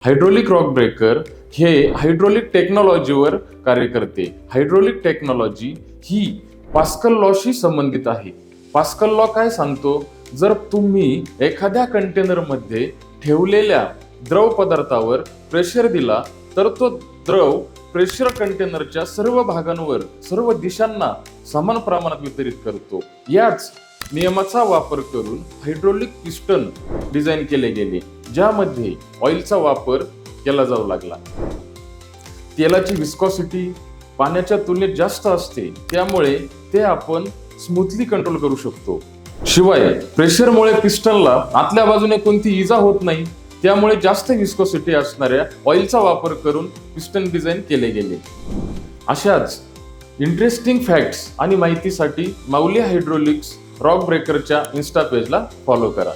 Hydraulic rock breaker हे hydraulic टेक्नॉलॉजीवर कार्य करते. हायड्रोलिक टेक्नॉलॉजी ही पास्कल लॉशी संबंधित आहे. पास्कल लॉ काय सांगतो? जर तुम्ही एखाद्या कंटेनरमध्ये ठेवलेल्या द्रव पदार्थावर प्रेशर दिला तर तो द्रव प्रेशर कंटेनरच्या सर्व भागांवर, सर्व दिशांना समान प्रमाणात वितरित करतो. याच नियमाचा वापर करून हायड्रोलिक पिस्टन डिझाइन केले गेले, ज्यामध्ये ऑइलचा वापर केला जाऊ लागला. तेलाची विस्कॉसिटी पाण्याच्या तुलनेत जास्त असते, त्यामुळे ते आपण स्मूथली कंट्रोल करू शकतो. शिवाय प्रेशरमुळे पिस्टनला आतल्या बाजूने कोणती इजा होत नाही, त्यामुळे जास्त विस्कॉसिटी असणाऱ्या ऑइलचा वापर करून पिस्टन डिझाइन केले गेले. अशाच इंटरेस्टिंग फॅक्ट्स आणि माहितीसाठी माऊली हायड्रोलिक्स रॉक ब्रेकरच्या इन्स्टा पेजला फॉलो करा.